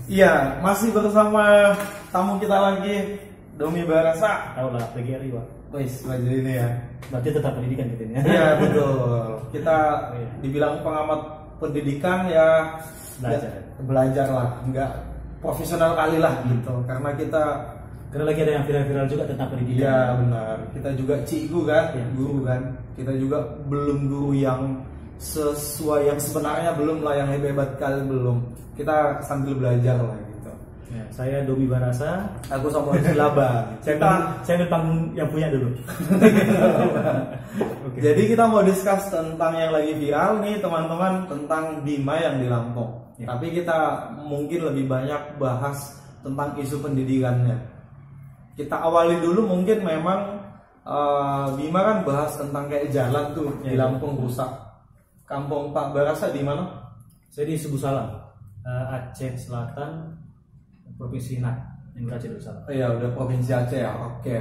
Iya, masih bersama tamu kita lagi, Domi Barasa. Tahu lah, PGRI Pak. Wis, belajar ini ya. Berarti tetap pendidikan kita ini. Iya betul. Kita dibilang pengamat pendidikan ya Belajar. belajar lah, nggak profesional kali lah gitu. Karena lagi ada yang viral-viral juga tentang pendidikan. Iya benar. Kita juga cikgu kan, Iya, guru kan. Kita juga belum guru yang sesuai yang sebenarnya, belum lah yang hebat kali belum. Kita sambil belajar lah gitu. Ya, saya Domi Barasa. Aku sama Silaba. Saya ambil panggung yang punya dulu. Okay. Jadi kita mau discuss tentang yang lagi viral nih teman-teman, tentang Bima yang di Lampung. Ya. Tapi kita mungkin lebih banyak bahas tentang isu pendidikannya. Kita awali dulu mungkin memang Bima kan bahas tentang kayak jalan tuh di Lampung rusak. Kampung Pak Barasa di mana? Saya di Subu Salam, Aceh Selatan, Provinsi Nat, yang Aceh Darussalam. Iya, udah Provinsi Aceh ya. Oke.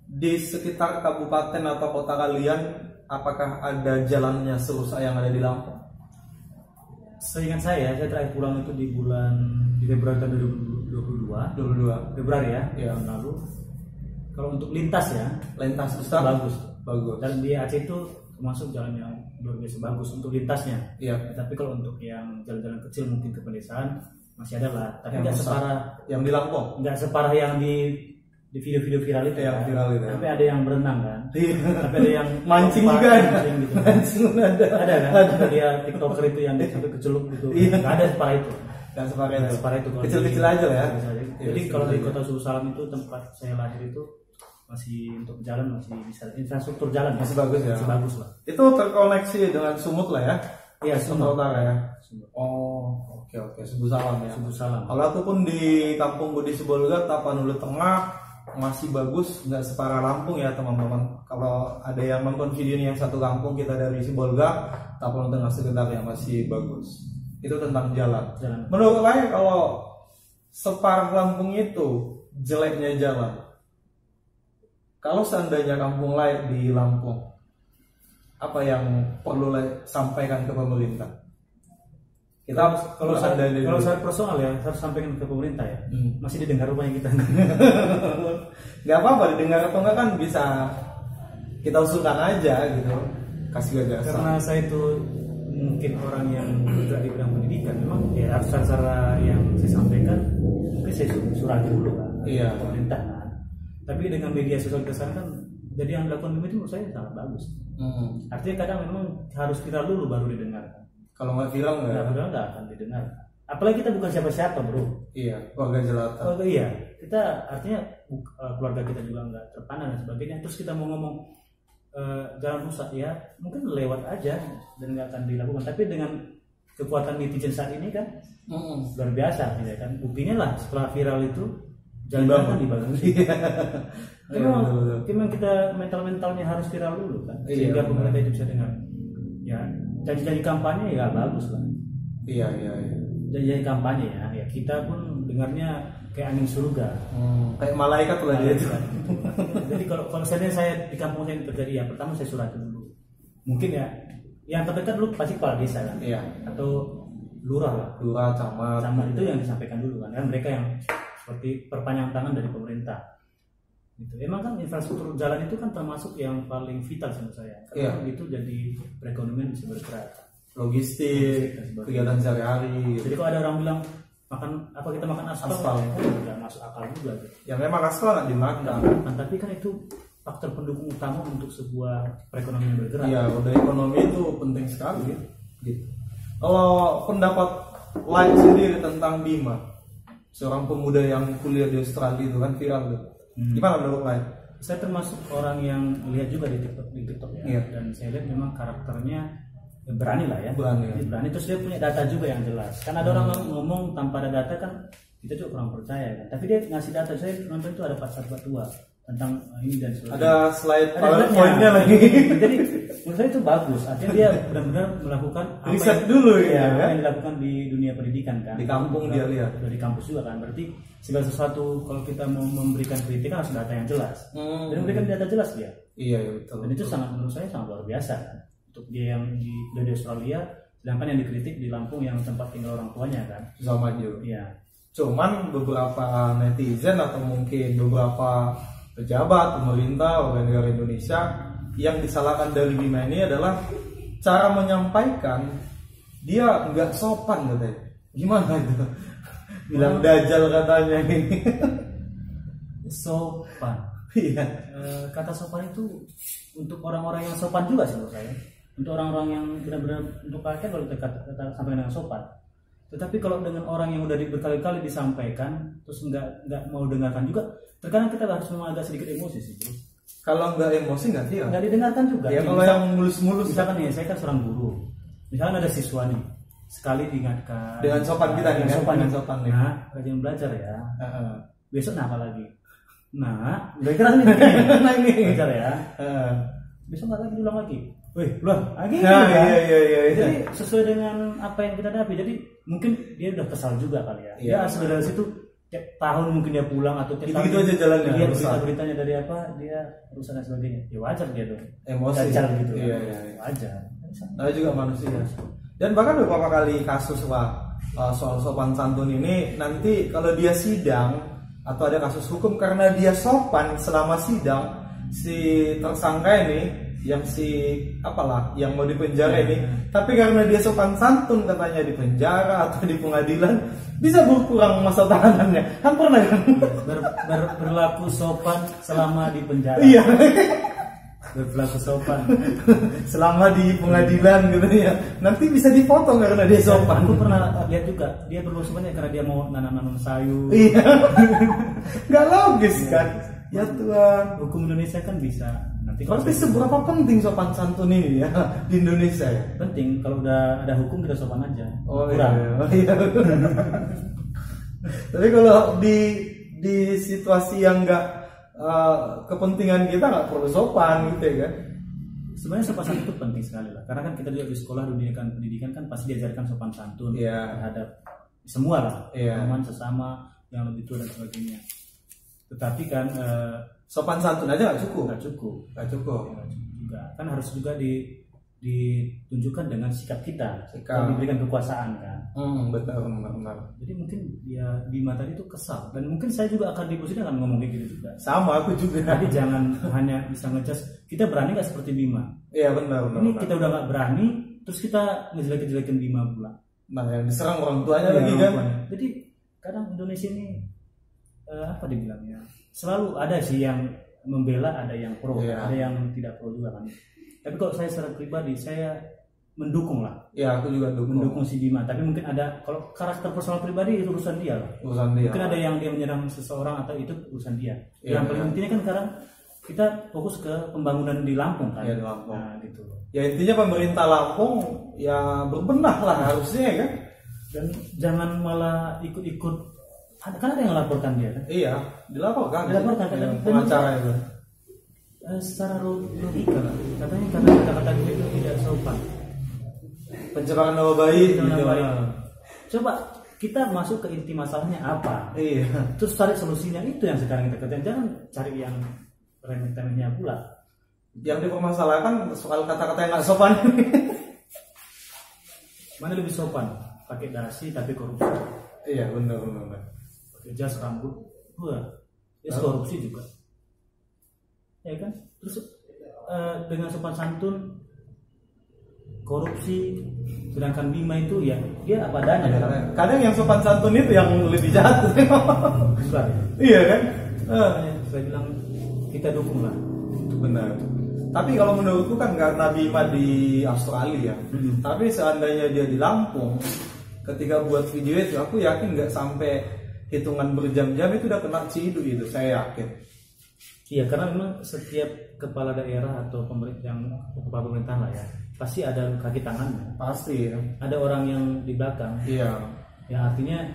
Di sekitar kabupaten atau kota kalian, apakah ada jalannya serusak yang ada di Lampung? Seingat saya terakhir pulang itu di Februari tahun 2022. Februari ya, tahun lalu. Kalau untuk lintas ya, Lintas besar bagus. bagus. Dan di Aceh itu termasuk jalan yang luar biasa bagus untuk lintasnya. Iya. Tapi kalau untuk yang jalan-jalan kecil mungkin ke pedesaan masih ada lah. Tapi Yang nggak besar. separah, Yang di Lampung. nggak separah yang di video-video viral itu. Yang kan. viral itu, ya. Tapi ada yang berenang kan. Iya. Tapi ada yang Mancing lompat, juga ada. mancing gitu. Mancing ada. Ada kan? Ada dia TikToker itu yang sampai kecelup gitu. Iya. Nggak ada separah itu. Dan separah Nggak itu. separah itu. Kalau Kecil-kecil di- aja lah ya. kecil aja. Iya, Jadi kecil kalau di aja. kota Subu Salam itu tempat saya lahir itu masih untuk jalan masih bisa, infrastruktur jalan Masih bagus ya? masih bagus lah. Itu terkoneksi dengan Sumut lah ya. Iya, Sumatera Utara ya. Sumut. Oh, oke. Subu Salam ya. Subu Salam. Kalau aku pun di kampung Budi Sibolga, Tapanuli Tengah masih bagus, nggak separah Lampung ya teman-teman. Kalau ada yang nonton video ini yang satu kampung kita dari Sibolga, Tapanuli Tengah sekitarnya masih bagus. Itu tentang jalan. Menurut saya kalau separah Lampung itu jeleknya jalan. Kalau seandainya kampung lain di Lampung, apa yang perlu sampaikan ke pemerintah? Kita Kalau saya personal ya, saya harus sampaikan ke pemerintah ya. Masih didengar rupanya kita. nggak apa-apa didengar atau enggak kan bisa kita usulkan aja gitu, kasih gagasan. Karena saya itu mungkin orang yang bergerak di bidang pendidikan, memang ya cara yang saya sampaikan mungkin saya surat dulu kan. Iya. Pemerintah kan. Tapi dengan media sosial kesan kan, jadi yang dilakukan itu menurut saya sangat bagus. Artinya kadang memang harus viral dulu baru didengar. Kalau nggak viral Nggak viral nggak akan didengar. Apalagi kita bukan siapa-siapa bro. Iya, warga jelata. Oh iya, kita artinya keluarga kita juga nggak terpandang dan sebagainya. Terus kita mau ngomong jalan rusak ya, mungkin lewat aja dan nggak akan dilakukan. Tapi dengan kekuatan netizen saat ini kan luar biasa, ya kan. Buktinya lah setelah viral itu jalan kan dibangun. Memang kita mentalnya harus viral dulu kan, sehingga pemerintah itu bisa dengar. Ya janji-janji kampanye ya bagus lah. Iya. Janji kampanye ya kita pun dengarnya kayak angin surga. Kayak malaikat lah dia itu. Jadi kalau saya di kampung saya terjadi ya, pertama saya surat dulu. Mungkin ya yang terdekat dulu pasti kepala desa kan. Iya. Atau lurah lah. Lurah, camat. Itu yang disampaikan dulu kan mereka yang seperti perpanjang tangan dari pemerintah. Gitu. Emang kan infrastruktur jalan itu kan termasuk yang paling vital menurut saya. Karena itu jadi perekonomian bisa bergerak. Logistik, kegiatan sehari-hari. Jadi kalau ada orang bilang kita makan aspal. Ya, nggak masuk akal juga. Gitu. Ya memang aspal nggak dimakan. Tapi kan itu faktor pendukung utama untuk sebuah perekonomian bergerak. Iya, udah ekonomi itu penting sekali. Gitu. Kalau pendapat lain sendiri tentang Bima, seorang pemuda yang kuliah di Australia itu kan viral tuh. Gimana menurut lain? Saya termasuk orang yang lihat juga di TikTok ya. Iya. Dan saya lihat memang karakternya berani lah ya. Berani. Terus dia punya data juga yang jelas. Kan ada orang ngomong tanpa ada data kan kita juga kurang percaya kan. Tapi dia ngasih data. Saya nonton itu ada part 1 part 2 tentang ini dan sebagainya. Ada slide PowerPoint-nya lagi. Jadi menurut saya itu bagus. Artinya dia benar-benar melakukan riset dulu ya, apa yang dilakukan di dunia pendidikan kan. Di kampung dia lihat. Dari kampus juga kan. Berarti segala sesuatu kalau kita mau memberikan kritik harus data yang jelas. Dan memberikan data jelas dia. Iya betul. Dan itu sangat menurut saya sangat luar biasa kan. Untuk dia yang di Australia, sedangkan yang dikritik di Lampung yang tempat tinggal orang tuanya kan. Susah maju. Iya. Cuman beberapa netizen atau mungkin beberapa pejabat, pemerintah, warga negara Indonesia yang disalahkan dari Bima ini adalah cara menyampaikan dia nggak sopan katanya. Gimana itu? Bilang dajal katanya ini. Sopan. Iya. Kata sopan itu untuk orang-orang yang sopan juga sih menurut saya. Untuk orang-orang yang benar-benar untuk kalian kalau kita sampai dengan sopan. Tetapi kalau dengan orang yang udah berkali-kali disampaikan terus nggak mau dengarkan juga, terkadang kita harus agak sedikit emosi sih, bro. Kalau nggak emosi nggak didengarkan juga. Ya kalau yang mulus-mulus. Misalkan nih, saya kan seorang guru. Misalkan ada siswa nih, sekali diingatkan dengan sopan kita dengan sopan nih. Nah, rajin belajar ya. Besok apa lagi? Nah, kira nih. Belajar ya. Besok nggak lagi ulang lagi. Wih, ulang lagi. Nah, iya. Jadi sesuai dengan apa yang kita hadapi. Jadi mungkin dia udah kesal juga kali ya. Dia asal dari situ tiap tahun mungkin dia pulang atau tiap tahun gitu aja jalannya. Dia beritanya dari apa? Dia urusan dan sebagainya. Ya wajar dia dong. Emosi. Wajar gitu. Iya. Wajar. Nah, juga manusia. Dan bahkan beberapa kali kasus soal sopan santun ini nanti kalau dia sidang atau ada kasus hukum karena dia sopan selama sidang, si tersangka ini yang yang mau dipenjara ini, tapi karena dia sopan santun katanya di penjara atau di pengadilan bisa berkurang masa tahanannya. Kan pernah kan? Berlaku sopan selama di penjara. Iya. Berlaku sopan selama di pengadilan gitu ya. Nanti bisa dipotong karena dia sopan. Aku pernah lihat juga dia berlaku sopannya karena dia mau nanam sayur. Iya. Nggak logis kan? Ya Tuhan. Hukum Indonesia kan bisa. Berarti seberapa penting sopan santun ini ya di Indonesia ya? Penting, kalau udah ada hukum kita sopan aja. Oh iya. Tapi kalau di situasi yang nggak kepentingan kita nggak perlu sopan gitu ya kan? Sebenarnya sopan santun itu penting sekali lah, karena kan kita juga di sekolah pendidikan kan pasti diajarkan sopan santun terhadap semua lah, teman sesama yang lebih tua dan sebagainya. Tetapi kan sopan santun aja nggak cukup. Nggak cukup juga. Kan harus juga ditunjukkan dengan sikap kita. Kalau diberikan kekuasaan kan. Benar. Jadi mungkin ya Bima tadi itu kesal dan mungkin saya juga akan di posisi akan ngomong kayak gitu juga. Sama aku juga. Jadi jangan hanya bisa ngejudge. Kita berani nggak seperti Bima? Iya benar. Ini kita udah nggak berani, terus kita ngejelekin Bima pula. Nah yang diserang orang tuanya lagi kan. Jadi kadang Indonesia ini apa dibilangnya? Selalu ada sih yang membela, ada yang pro, ada yang tidak pro juga kan. Tapi kalau saya secara pribadi saya mendukung lah. Ya aku juga mendukung si Bima. Tapi mungkin ada kalau karakter personal pribadi itu urusan dia lah. Mungkin ada yang dia menyerang seseorang atau itu urusan dia. Yang paling intinya kan sekarang kita fokus ke pembangunan di Lampung kan. Iya di Lampung. Nah gitu. Ya intinya pemerintah Lampung ya berbenah lah harusnya kan. Dan jangan malah ikut-ikut. Kan ada yang laporkan dia kan? Iya, dilaporkan kan pengacara itu. Secara logika lah, katanya karena kata-kata itu tidak sopan. Pencemaran nama baik. Coba kita masuk ke inti masalahnya apa? Iya. Terus cari solusinya, itu yang sekarang kita kerjain. Jangan cari yang remeh-temehnya pula. Yang dipermasalahkan soal kata-kata yang nggak sopan. Mana lebih sopan? Pakai dasi tapi korupsi. Iya benar. Jas rambut, korupsi juga, ya kan? Terus dengan sopan santun, korupsi, sedangkan Bima itu ya dia apa adanya. Kadang yang sopan santun itu yang lebih jahat. Iya kan? Saya bilang kita dukung lah. Benar. Tapi kalau menurutku kan karena Bima di Australia, tapi seandainya dia di Lampung, ketika buat video itu aku yakin nggak sampai hitungan berjam-jam itu udah kena cidu itu, saya yakin. Iya, karena memang setiap kepala daerah atau pemerintah kepala pemerintahan lah ya, pasti ada kaki tangannya. Pasti ya. Ada orang yang di belakang. Iya. Ya artinya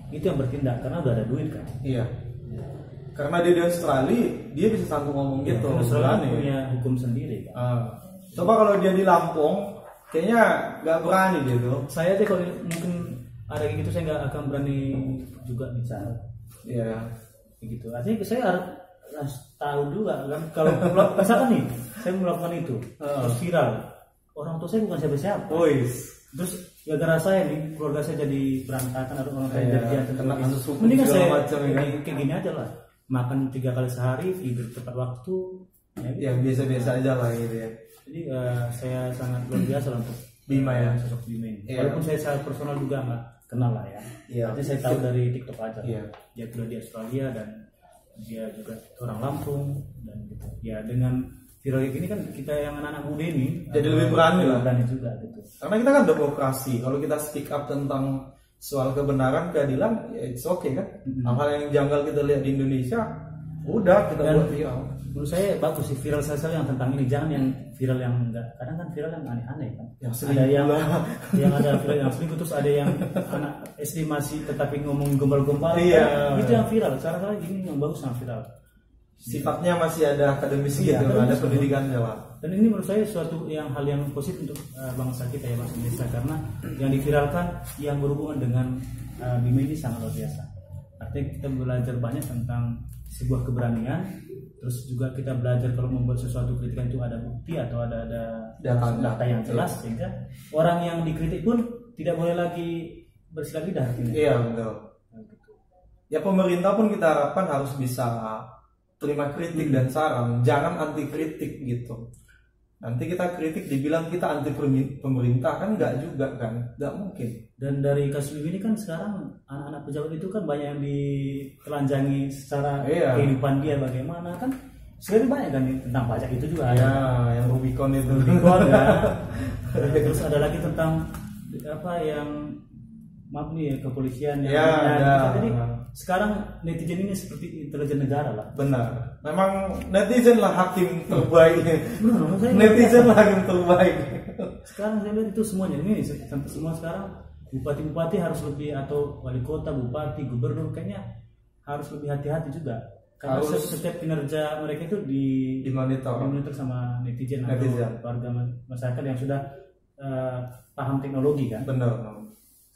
itu yang bertindak karena udah ada duit kan. Iya. Karena dia di Australia, dia bisa sanggup ngomong gitu. Australia punya hukum sendiri kan. Coba kalau dia di Lampung, kayaknya nggak berani gitu. Saya sih kalau mungkin ada kayak gitu saya nggak akan berani juga bicara. Iya. Gitu. Artinya saya harus tahu juga kan kalau misalkan nih saya melakukan itu terus viral, orang tua saya bukan siapa-siapa. Terus yang gara-gara saya nih keluarga saya jadi berantakan atau orang saya jadi kena kasus hukum mendingan segala saya macam ya kan. kayak gini aja lah, makan 3 kali sehari, tidur tepat waktu, Ya biasa-biasa aja lah gitu ya. jadi saya sangat luar biasa lah untuk Bima ya. sosok Bima ini. Iya. Walaupun saya secara personal juga nggak kenal lah ya. Iya. Tapi saya tahu dari TikTok aja. Iya. Dia tinggal di Australia dan dia juga orang Lampung dan gitu. Ya dengan viral kayak gini kan kita yang anak-anak muda ini Jadi lebih berani lah. Berani juga gitu. Karena kita kan demokrasi. Kalau kita speak up tentang soal kebenaran, keadilan, ya it's okay kan. Hal-hal yang janggal kita lihat di Indonesia, udah kita Dan buat viral. menurut saya bagus sih viral sosial yang tentang ini, jangan yang viral yang enggak, kadang kan viral yang aneh-aneh kan, Yang ada selingkuh yang lah. yang ada viral yang selingkuh, terus ada yang anak SD masih tetapi ngomong gombal-gombal, Iya. itu yang viral. Cara-cara gini yang bagus yang viral, Sifatnya masih ada akademis Iya, gitu, ada akademis. pendidikannya lah. dan ini menurut saya suatu yang hal yang positif untuk bangsa kita ya, bangsa Indonesia, karena yang diviralkan yang berhubungan dengan Bima ini sangat luar biasa. Artinya kita belajar banyak tentang sebuah keberanian, terus juga kita belajar kalau membuat sesuatu kritikan itu ada bukti atau ada data yang jelas, sehingga orang yang dikritik pun tidak boleh lagi bersilat lidah. Iya betul. Ya pemerintah pun kita harapkan harus bisa terima kritik dan saran, jangan anti kritik gitu. Nanti kita kritik dibilang kita anti pemerintah, kan enggak juga kan, enggak mungkin. Dan dari kasus ini kan sekarang anak-anak pejabat itu kan banyak yang ditelanjangi secara kehidupan dia bagaimana, kan sebenarnya banyak kan tentang pajak itu juga ada. Ya, yang Rubicon itu. Rubicon ya. Terus ada lagi tentang apa yang maaf nih kepolisian yang ada. Jadi sekarang netizen ini seperti intelijen negara lah. Benar. Memang netizen lah hakim terbaik. Benar, Netizen lah hakim terbaik. Sekarang saya lihat itu semuanya ini sampai semua sekarang bupati-bupati harus lebih, atau wali kota, bupati, gubernur kayaknya harus lebih hati-hati juga. Karena setiap kinerja mereka itu dimonitor sama netizen atau warga masyarakat yang sudah paham teknologi kan. Benar.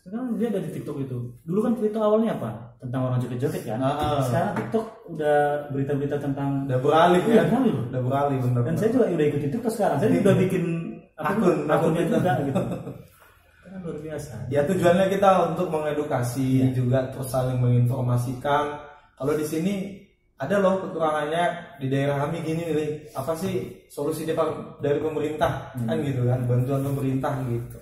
Sekarang dia ada di TikTok itu. Dulu kan TikTok awalnya apa? Tentang orang joget-joget kan. Sekarang TikTok udah berita-berita tentang udah beralih ya. Udah beralih benar. Dan saya juga udah ikut TikTok sekarang. Saya udah bikin akunnya juga gitu. Kan luar biasa. Ya tujuannya kita untuk mengedukasi juga, terus saling menginformasikan. Kalau di sini ada loh kekurangannya di daerah kami gini nih. Apa sih solusi dari pemerintah kan gitu kan, bantuan pemerintah gitu.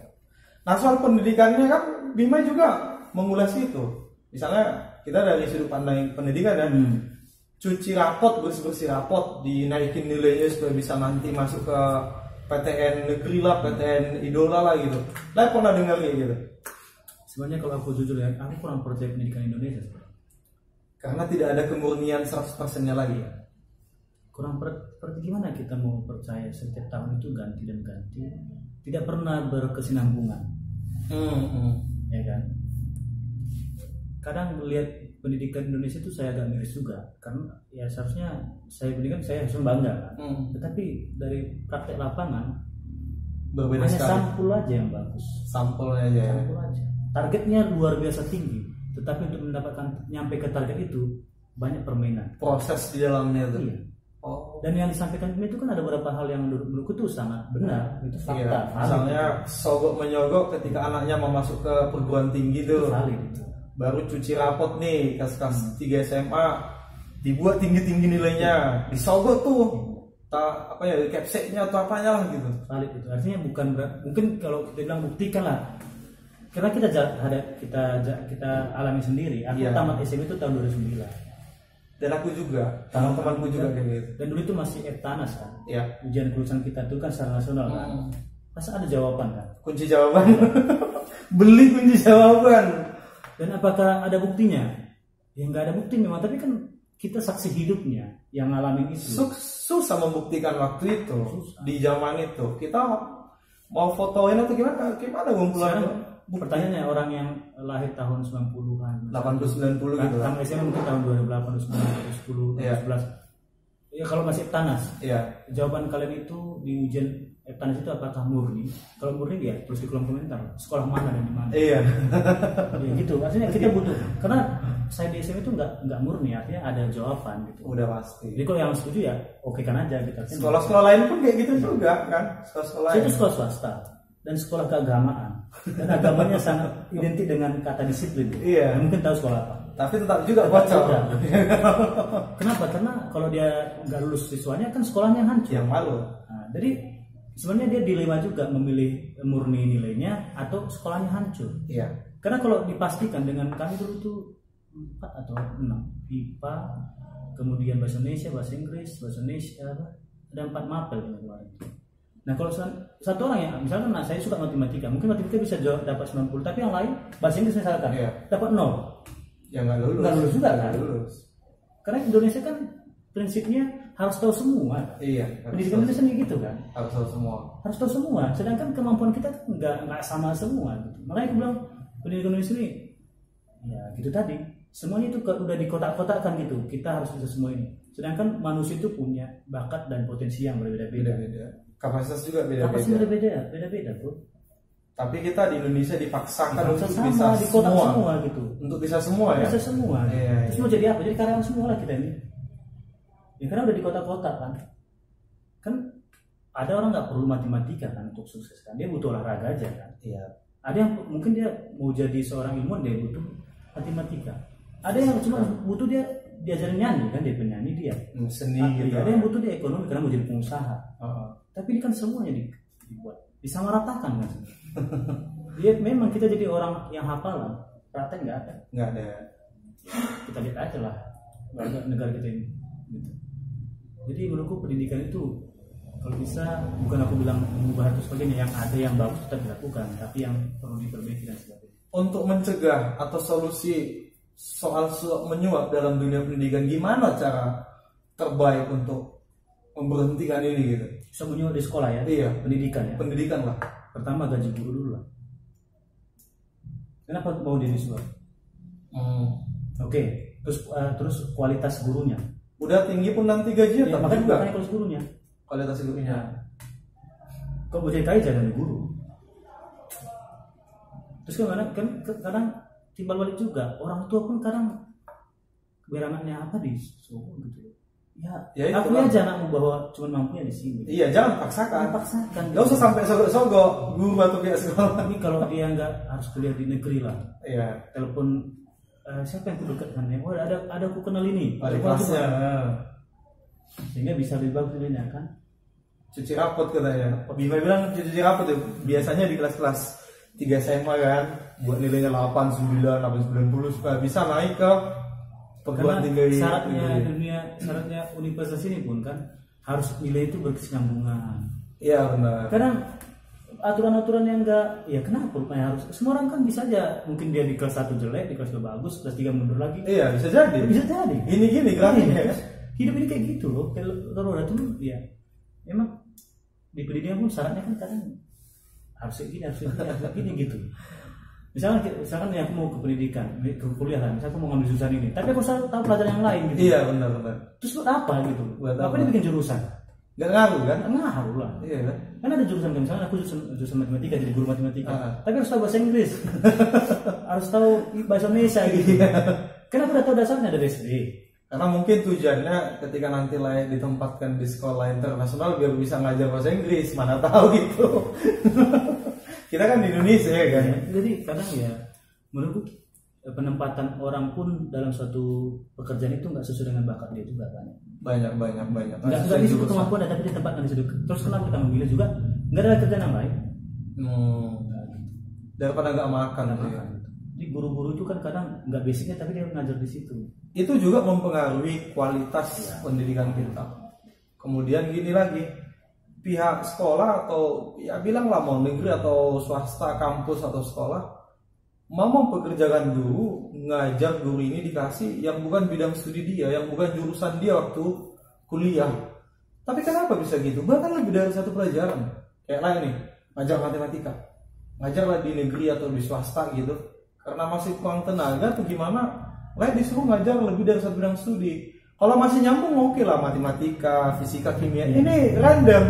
Nah soal pendidikannya kan Bima juga mengulas itu. Misalnya kita dari sudut pandang pendidikan ya, cuci rapot, bersih rapot, dinaikin nilainya supaya bisa nanti masuk ke PTN negeri lah, PTN idola lah gitu. Lah pernah dengar kayak gitu? Sebenarnya kalau aku jujur ya, aku kurang percaya pendidikan Indonesia. Karena tidak ada kemurnian 100%-nya lagi ya. Kurang gimana kita mau percaya setiap tahun itu ganti dan ganti, tidak pernah berkesinambungan. Ya kan? Kadang melihat pendidikan Indonesia itu saya agak miris juga, karena ya seharusnya saya pendidikan saya harus bangga kan. Tetapi dari praktek lapangan berbeda hanya sekali. sampul aja yang bagus. Sampulnya aja. Sampul aja. Targetnya luar biasa tinggi, tetapi untuk mendapatkan nyampe ke target itu banyak permainan. Proses di dalamnya tuh. Iya. Dan yang disampaikan itu kan ada beberapa hal yang menurutku itu sangat benar, itu fakta. Misalnya sogok menyogok ketika anaknya mau masuk ke perguruan tinggi tuh. Valid itu. Baru cuci rapot nih kelas 3 SMA, dibuat tinggi-tinggi nilainya, disogok tuh. Apa ya, capseknya atau apanya lah gitu. Valid itu. Artinya bukan mungkin kalau kita bilang buktikan lah. Karena kita alami sendiri. Aku tamat SMA itu tahun 2009. Dan aku juga, teman-temanku juga kayak gitu. Dan dulu itu masih Eptanas kan. Iya. Ujian kelulusan kita itu kan secara nasional kan. Masa ada jawaban kan? Kunci jawaban. Beli kunci jawaban. Dan apakah ada buktinya? Ya nggak ada bukti memang, tapi kan kita saksi hidupnya yang ngalamin itu. Susah membuktikan waktu itu. Susah. Di zaman itu kita mau fotoin atau gimana ngumpulan. Pertanyaannya orang yang lahir tahun 90-an 80-90 gitu lah. Kami SMA mungkin tahun 2008, 2009, 2010, 2011. Ya kalau masih Eptanas. Iya. Jawaban kalian itu di ujian Eptanas itu apakah murni? Kalau murni ya terus di kolom komentar sekolah mana dan di mana. Iya. Ya gitu. Artinya kita butuh, karena saya di SMA itu nggak murni, artinya ada jawaban gitu. Udah pasti. Jadi kalau yang setuju ya oke kan aja gitu. Sekolah-sekolah lain pun kayak gitu juga kan. Sekolah-sekolah saya itu sekolah swasta. dan sekolah keagamaan. Dan agamanya sangat identik dengan kata disiplin. Iya. Mungkin tahu sekolah apa. Tapi tetap juga bocor. Kenapa? Karena kalau dia nggak lulus siswanya kan sekolahnya hancur. Yang malu. Nah, jadi sebenarnya dia dilema juga memilih murni nilainya atau sekolahnya hancur. Iya. Karena kalau dipastikan dengan kami dulu tuh 4 atau 6 IPA, kemudian bahasa Indonesia, bahasa Inggris, bahasa Indonesia, ada 4 mapel kemarin. Nah kalau satu orang ya, misalkan saya suka matematika, mungkin matematika bisa dapat 90, tapi yang lain bahasa Inggris misalkan dapat 0. Ya nggak lulus. Nggak lulus juga kan? Lulus. Karena Indonesia kan prinsipnya harus tahu semua. Iya. Pendidikan Indonesia nih gitu kan? Harus tahu semua. Harus tahu semua. Sedangkan kemampuan kita nggak sama semua. Gitu. Makanya aku bilang pendidikan Indonesia ini, ya gitu tadi. Semuanya itu udah dikotak-kotakkan gitu. Kita harus bisa semua ini. Sedangkan manusia itu punya bakat dan potensi yang berbeda-beda. Kapasitas juga beda-beda. Kapasitas beda-beda, bro. Tapi kita di Indonesia dipaksakan untuk sama, bisa di kota semua gitu. Untuk bisa semua ya. Bisa semua. Iya, Terus mau jadi apa? Jadi karyawan semua lah kita ini. Ya karena udah di kota-kota kan. Kan ada orang nggak perlu matematika kan untuk sukses kan. Dia butuh olahraga aja kan. Iya. Ada yang mungkin dia mau jadi seorang ilmuwan dia butuh matematika. Ada yang cuma butuh dia diajarin nyanyi kan, dia penyanyi dia. Seni gitu. Ada yang butuh dia ekonomi karena mau jadi pengusaha. Tapi ini kan semuanya dibuat disamaratakan kan. Dia memang kita jadi orang yang hafalan, praktek nggak ada. Nggak ada. Kita lihat aja lah negara kita ini. Gitu. Jadi menurutku pendidikan itu kalau bisa, bukan aku bilang mengubah atau sebagainya, yang ada yang bagus tetap dilakukan, tapi yang perlu diperbaiki dan sebagainya. Untuk mencegah atau solusi soal suap menyuap dalam dunia pendidikan, gimana cara terbaik untuk memberhentikan ini gitu? Bisa menyuap di sekolah ya? Iya. Pendidikan ya? Pendidikan lah. Pertama gaji guru dulu lah. Kenapa mau disuap? Oke. Terus kualitas gurunya. Udah tinggi pun nanti gajinya ya, makanya kualitas gurunya. Kualitas gurunya. Kok buat DKI jangan guru. Terus kadang timbal balik juga, orang tua pun kadang biar anaknya apa di Solo gitu. Ya aku aja anakmu bahwa cuma mampunya di sini. Iya, jangan paksakan. Gak usah sampai sogok-sogok guru atau pihak sekolah. Ini kalau dia nggak harus kuliah di negeri lah. Iya. Telepon siapa yang kudekat dengan dia? Oh ada aku kenal ini. Ada kelasnya. Sehingga bisa lebih bagus nilainya kan. Cuci rapot katanya. Bima bilang cuci rapot ya. Biasanya di kelas-kelas 3 SMA kan buat nilainya 8, 9, 8, 90 supaya bisa naik ke perguruan tinggi. Syaratnya universitas ini pun kan harus nilai itu berkesinambungan. Iya benar. Kadang aturan-aturan yang enggak, ya kenapa rupanya harus? Semua orang kan bisa aja, mungkin dia di kelas 1 jelek, di kelas 2 bagus, kelas 3 mundur lagi. Iya bisa jadi. Bisa jadi. Gini grafiknya. Hidup ini kayak gitu loh. Kalau udah turun ya memang di pendidikan pun syaratnya kan kadang harus gini gitu. Misalkan ya aku mau ke pendidikan, ke kuliah lah, misalkan aku mau ngambil jurusan ini, tapi aku tahu pelajaran yang lain gitu. Iya benar. Terus buat apa gitu? Apa dia bikin jurusan? Gak ngaruh kan? Gak ngaruh lah. Iya kan? Kan ada jurusan, misalnya aku jurusan matematika, jadi guru matematika, tapi harus tahu bahasa Inggris, harus tahu bahasa Indonesia gitu. Kan aku udah tahu dasarnya dari SD. Karena mungkin tujuannya ketika nanti layak ditempatkan di sekolah internasional biar bisa ngajar bahasa Inggris, mana tahu gitu. Kita kan di Indonesia ya kan. Jadi kadang ya menurutku penempatan orang pun dalam suatu pekerjaan itu nggak sesuai dengan bakat dia juga kan. Banyak. Nggak disebut kemampuan tapi ditempatkan di situ. Terus kenapa kita memilih juga nggak ada kerjaan yang lain? Daripada nggak makan. Jadi guru-guru itu kan kadang nggak basicnya tapi dia ngajar di situ. Itu juga mempengaruhi kualitas pendidikan kita. Kemudian gini lagi, pihak sekolah atau ya bilanglah mau negeri atau swasta, kampus atau sekolah mau mempekerjakan guru, ngajar guru ini dikasih yang bukan bidang studi dia, yang bukan jurusan dia waktu kuliah. Tapi kenapa bisa gitu? Bahkan lebih dari satu pelajaran. Kayak lain nih, ngajar matematika, ngajarlah di negeri atau di swasta gitu. Karena masih kurang tenaga atau gimana? Lain disuruh ngajar lebih dari satu bidang studi. Kalau masih nyambung oke lah, matematika, fisika, kimia. Ini random.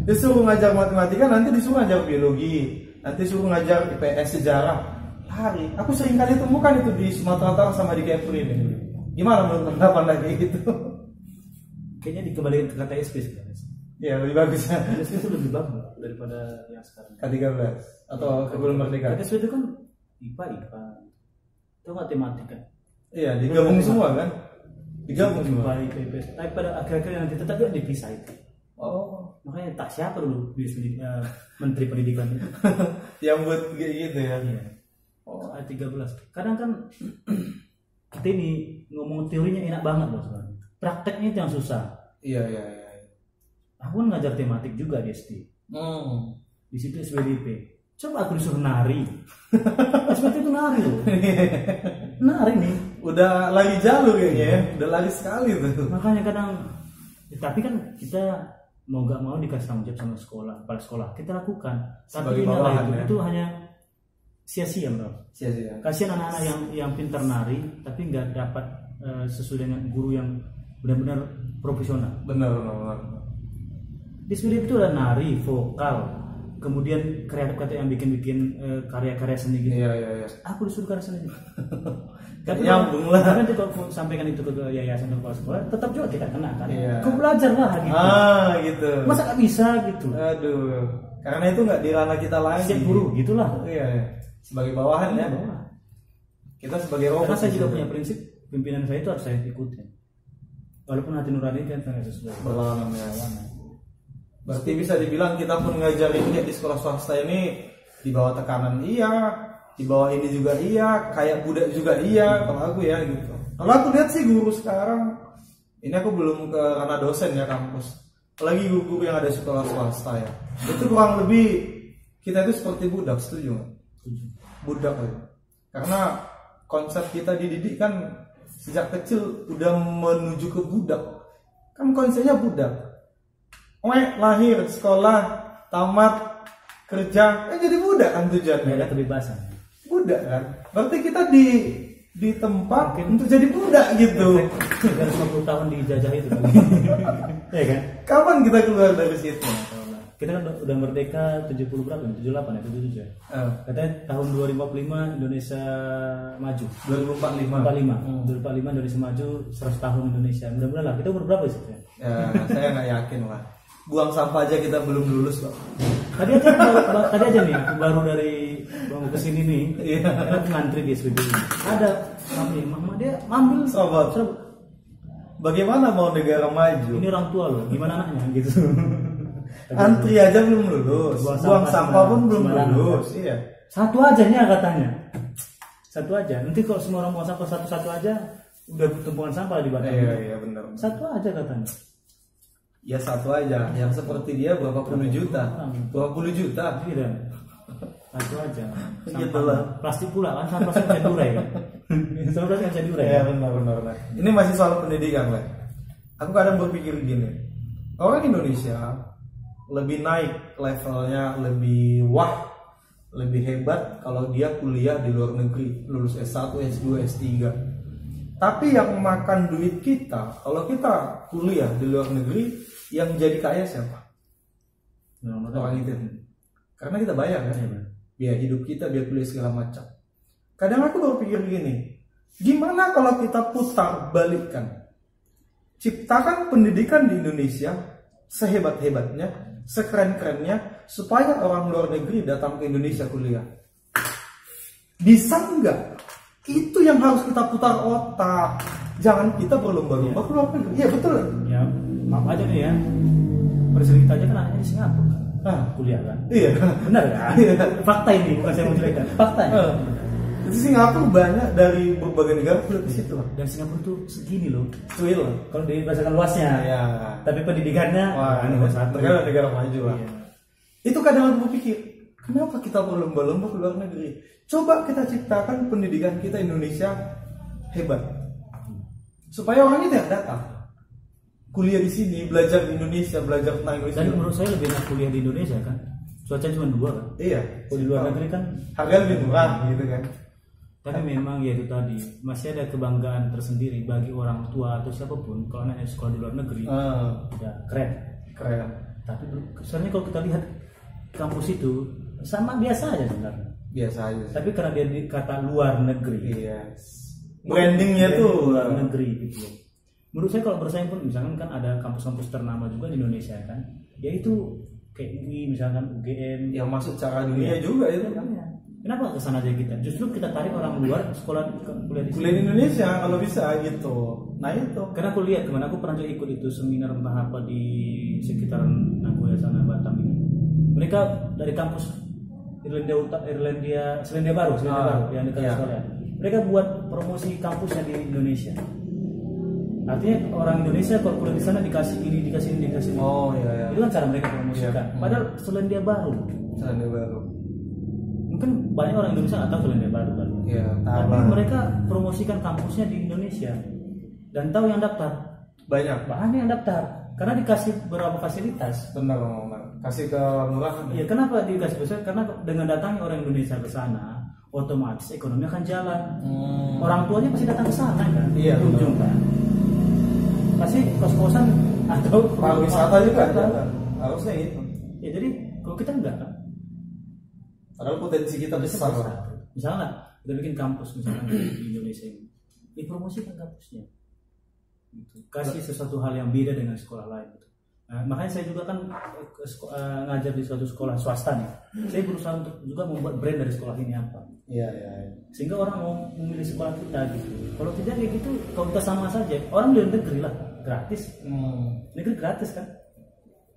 Disuruh ngajar matematika, nanti disuruh ngajar biologi, nanti disuruh ngajar IPS, sejarah. Lari. Aku sering kali temukan itu di Sumatera Utara sama di Kepri ini. Gimana menurut pendapat lagi gitu? Kayaknya dikembalikan ke kata SP sebenarnya. Ya lebih bagus ya. ISP itu lebih bagus daripada yang sekarang. K13 atau Kebun Merdeka. ISP itu kan IPA. Itu matematika kan. Iya, digabung semua kan? Digabung semua. IPA, IPS. Tapi pada akhir-akhir nanti tetap dipisah itu. Oh, Makanya tak siapa dulu Menteri Pendidikan itu. yang buat gitu ya. Iya. Oh, ayat 13. Kadang kan kita ini ngomong teorinya enak banget loh sebenarnya. Prakteknya itu yang susah. Iya. Aku kan ngajar tematik juga di SD. Di situ SBDP. Coba aku disuruh nari. SBDP itu nari loh. Nari nih. Udah lari jalur kayaknya ya. Udah lari sekali tuh. Makanya kadang tapi kan kita mau gak mau dikasih tanggung jawab sama sekolah, kepala sekolah. Kita lakukan. Tapi Sebagai bawahan, itu hanya sia-sia bro. Sia-sia. Kasihan anak-anak yang pintar nari tapi nggak dapat sesuai dengan guru yang benar-benar profesional. Benar. Di SBDP itu ada nari, vokal, kemudian kreatif kata yang bikin karya-karya seni gitu. Iya. Aku disuruh karya seni. Tapi nyambung lah. Nanti kalau sampaikan itu ke yayasan atau kepala sekolah, tetap juga kita kena kan. Iya. Kau belajar lah gitu. Gitu. Masa nggak bisa gitu? Aduh. Karena itu nggak di ranah kita lagi. Siap guru, gitulah. Iya. Sebagai bawahan ya. Bawah. Kita sebagai robot. Karena saya juga punya prinsip pimpinan saya itu harus saya ikutin. Walaupun hati nurani kan nggak sesuai. Berlawanan ya. Berarti bisa dibilang kita pun ngajarin dia di sekolah swasta ini di bawah tekanan iya, di bawah ini juga iya, kayak budak juga iya kalau aku ya gitu. Kalau aku lihat sih guru sekarang, ini aku belum ke ranah dosen ya kampus. Apalagi guru yang ada di sekolah swasta ya. Itu kurang lebih kita itu seperti budak, setuju nggak? Budak ya. Karena konsep kita dididik kan sejak kecil udah menuju ke budak. Kan konsepnya budak. Lahir, sekolah, tamat, kerja, jadi budak kan tujuannya. Ada kebebasan. Budak kan. Berarti kita di tempat untuk jadi budak gitu. 50 tahun dijajah itu kan. Ya kan? Kapan kita keluar dari situ? Kita kan udah merdeka 70 berapa? 78 ya, 77 ya. Katanya tahun 2045 Indonesia maju. 2045. 2045 Indonesia maju 100 tahun Indonesia. Mudah-mudahan lah. Kita umur berapa sih? Ya, saya nggak yakin lah. Buang sampah aja kita belum lulus kok. Tadi aja nih aku baru dari mau kesini nih. Iya. Aku ngantri di SPB. Ada mama dia ambil Sobat. Bagaimana mau negara maju? Ini orang tua loh. Gimana anaknya gitu. Antri aja belum lulus. Buang sampah pun belum lulus. Iya. Satu aja nya katanya. Satu aja. Nanti kalau semua orang buang sampah satu-satu aja udah tumpukan sampah di badan. Iya benar. Satu aja katanya. Ya satu aja, yang seperti dia berapa puluh juta, 20 juta. Gitu. Satu aja. Gitu lah. Plastik pula kan, sampah plastik bisa diurai kan. Sampah plastik bisa diurai. Ya benar. Ini masih soal pendidikan lah. Aku kadang berpikir gini, orang Indonesia lebih naik levelnya, lebih lebih hebat kalau dia kuliah di luar negeri, lulus S1, S2, S3. Tapi yang makan duit kita, kalau kita kuliah di luar negeri, yang jadi kaya siapa? Orang itu. Karena kita bayar kan, biaya hidup kita, biaya kuliah segala macam. Kadang aku berpikir gini, gimana kalau kita putar balikkan, ciptakan pendidikan di Indonesia sehebat-hebatnya, sekeren-kerennya, supaya orang luar negeri datang ke Indonesia kuliah. Bisa enggak? Itu yang harus kita putar otak. Jangan kita berlomba-lomba keluar negeri. Iya betul. Ya, maaf aja nih ya. Presiden kita aja kan anaknya di Singapura. Kuliah kan. Iya. Benar kan? Iya. Fakta ini bukan saya menjelekkan. Fakta. Itu Singapura banyak dari berbagai negara kuliah di situ. Dan Singapura tuh segini loh. Cuil. Kalau dibahasakan luasnya. Ya. Tapi pendidikannya nomor satu. Negara maju lah. Iya. Itu kadang aku berpikir, kenapa kita berlomba-lomba ke luar negeri? Coba kita ciptakan pendidikan kita Indonesia hebat, supaya orang itu yang datang kuliah di sini, belajar di Indonesia, belajar tentang Indonesia. Dan menurut saya lebih enak kuliah di Indonesia kan, cuaca cuma 2 kan. Iya. Kalau di luar negeri kan harga lebih murah gitu kan. Tapi memang ya itu tadi masih ada kebanggaan tersendiri bagi orang tua atau siapapun kalau anaknya sekolah di luar negeri. Ya keren. Tapi sebenarnya kalau kita lihat kampus itu sama biasa aja sebenarnya. Biasa aja sih. Tapi karena dia dikata luar negeri. Yes. Brandingnya tuh luar negeri gitu. menurut saya kalau bersaing pun misalkan kan ada kampus-kampus ternama juga di Indonesia kan, yaitu kayak UI misalkan, UGM yang masuk secara dunia juga itu kan. Kenapa ke sana aja kita? Justru kita tarik orang luar sekolah kuliah di Kuliah di Indonesia kalau bisa gitu. Nah itu. Karena aku lihat kemana aku pernah juga ikut itu seminar entah apa di sekitaran Nagoya sana Batam ini. Mereka dari kampus Selandia Baru yang dekat sekolah. Mereka buat promosi kampusnya di Indonesia. Artinya orang Indonesia kalau kuliah di sana dikasih ini. Oh iya. Itu kan cara mereka promosikan. Padahal Selandia Baru. Mungkin banyak orang Indonesia nggak tahu Selandia Baru kan. Iya. Tapi mereka promosikan kampusnya di Indonesia. Dan tahu yang daftar. Banyak yang daftar. Karena dikasih beberapa fasilitas. Benar. Kasih ke murah. Iya, kenapa dikasih besar? Karena dengan datangnya orang Indonesia ke sana, otomatis ekonomi akan jalan. Orang tuanya pasti datang ke sana kan. Iya, ujung kan. Pasti kos-kosan atau pariwisata juga ada. Harusnya itu. Ya jadi kalau kita enggak kan. Padahal potensi kita besar. Misalnya kita bikin kampus misalnya di Indonesia ini, dipromosikan kampusnya. Gitu. Kasih sesuatu hal yang beda dengan sekolah lain. Gitu. Nah, makanya saya juga kan ngajar di suatu sekolah swasta nih. Saya berusaha untuk juga membuat brand dari sekolah ini apa. Iya. Sehingga orang mau memilih sekolah kita gitu. Kalau tidak kayak gitu, kalau kita sama saja, orang di negeri lah gratis. Negeri gratis kan.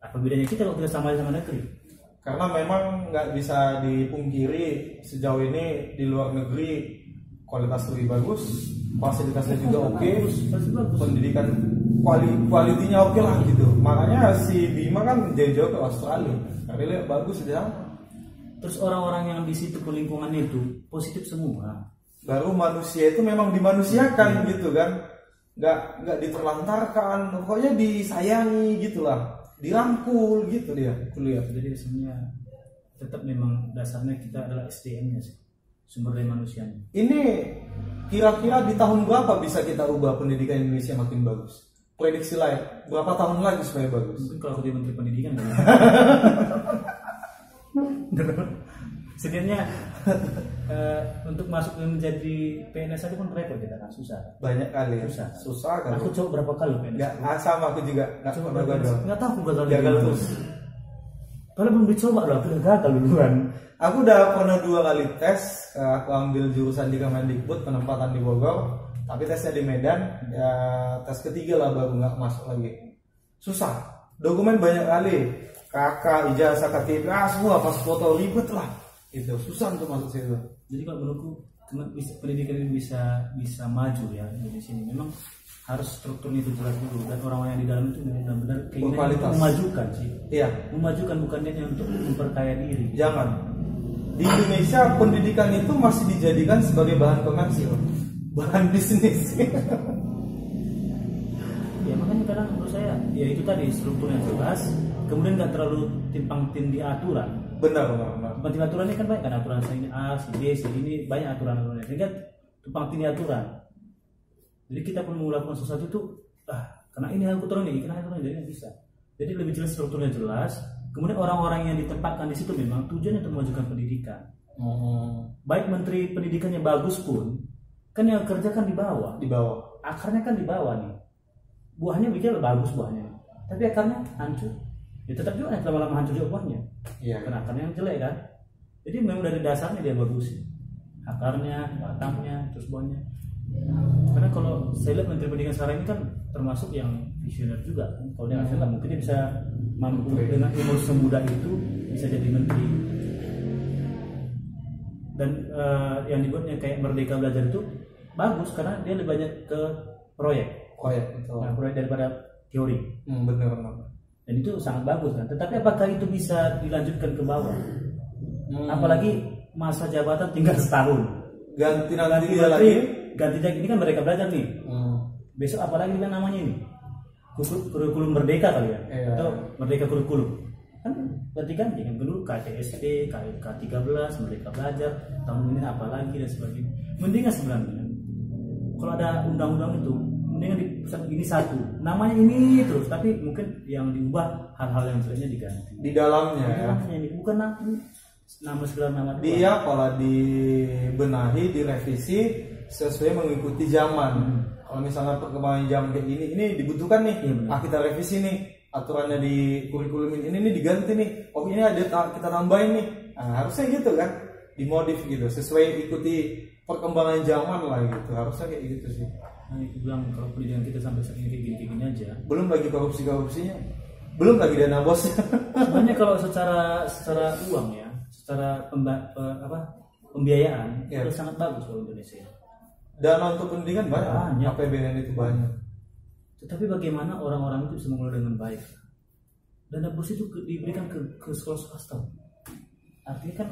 Apa bedanya kita kalau kita sama negeri? Karena memang nggak bisa dipungkiri sejauh ini di luar negeri kualitas lebih bagus, fasilitasnya juga oke, pendidikan kualitinya oke lah gitu. Makanya si Bima kan jauh-jauh ke Australia, karena lihat bagus aja. Terus orang-orang yang di situ lingkungan itu positif semua. Baru manusia itu memang dimanusiakan gitu kan, nggak diterlantarkan, pokoknya disayangi gitulah. Dirangkul gitu dia kuliah. Jadi sebenarnya tetap memang dasarnya kita adalah SDM-nya sih, sumber daya manusianya. Ini kira-kira di tahun berapa bisa kita ubah pendidikan Indonesia makin bagus? Prediksi lain berapa tahun lagi supaya bagus? Mungkin kalau aku jadi menteri pendidikan kan. Sebenarnya untuk masuk menjadi PNS aja pun repot kita kan, susah. Banyak kali. Susah kan. Aku coba berapa kali PNS? Nggak, sama aku juga. Nggak tahu aku gagal terus. Kalau belum dicoba loh, aku udah gagal duluan. Aku udah pernah 2 kali tes. Aku ambil jurusan di Kemendikbud, penempatan di Bogor. Tapi tesnya di Medan. Ya tes ketiga lah baru nggak masuk lagi. Susah. Dokumen banyak kali. KK, ijazah, KTP, semua pas foto ribet lah. Itu susah untuk masuk situ. Jadi kalau menurutku pendidikan ini bisa maju ya di sini. Memang harus strukturnya itu jelas dulu dan orang-orang yang di dalam itu benar-benar keinginan memajukan sih. Iya. Memajukan bukan hanya untuk memperkaya diri. Jangan. Di Indonesia pendidikan itu masih dijadikan sebagai bahan komersil, bahan bisnis. Ya makanya kadang menurut saya ya itu tadi strukturnya jelas. Kemudian nggak terlalu timpang tindih aturan. Benar. Timpang tindih aturan ini kan banyak kan aturan ini A, si B, si ini banyak aturan-aturannya. Sehingga timpang tindih aturan. Jadi kita pun melakukan sesuatu itu karena ini aturan ini, karena aturan jadi nggak bisa. Jadi lebih jelas strukturnya jelas. Kemudian orang-orang yang ditempatkan di situ memang tujuannya untuk memajukan pendidikan. Baik menteri pendidikannya bagus pun, kan yang kerja kan di bawah. Akarnya kan di bawah nih. Buahnya bikin bagus buahnya, tapi akarnya hancur. Ya tetap juga lama-lama hancur juga buahnya. Iya. Karena akarnya yang jelek kan. Jadi memang dari dasarnya dia bagus. Akarnya, batangnya, terus buahnya. Karena kalau saya lihat menteri pendidikan sekarang ini kan termasuk yang visioner juga. Kalau dia nggak mungkin dia bisa mampu dengan umur semuda itu bisa jadi menteri. Dan yang dibuatnya kayak Merdeka Belajar itu bagus karena dia lebih banyak ke proyek. Nah, proyek daripada teori. Benar. Dan itu sangat bagus kan. Tetapi apakah itu bisa dilanjutkan ke bawah? Apalagi masa jabatan tinggal setahun. Ganti lagi. Ini kan Merdeka Belajar nih. Besok apalagi dengan namanya ini? Kurikulum Merdeka kali ya? Atau Merdeka Kurikulum. Kan ganti kan dulu KTSP, K13, Merdeka Belajar, tahun ini apa lagi dan sebagainya. Mendingan sebenarnya kalau ada undang-undang itu mendingan ini satu namanya ini terus, tapi mungkin yang diubah hal-hal yang sebenarnya diganti di dalamnya ya. Ini bukan nama segala nama dia kalau dibenahi, direvisi sesuai mengikuti zaman. Kalau misalnya perkembangan zaman kayak gini, ini dibutuhkan nih, kita revisi nih aturannya di kurikulum ini diganti nih. Oh ini ada kita tambahin nih. Nah, harusnya gitu kan, dimodif gitu, sesuai ikuti perkembangan zaman lah gitu. Harusnya kayak gitu sih. Nah, itu bilang kalau pendidikan kita sampai saat ini kayak gini aja. Belum lagi korupsinya, belum lagi dana bosnya. Sebenarnya kalau secara uang ya, secara pembiayaan itu sangat bagus kalau Indonesia. Dana untuk pendidikan banyak. APBN itu banyak. Tetapi bagaimana orang-orang itu bisa mengelola dengan baik? Dana bos itu diberikan ke sekolah swasta. Artinya kan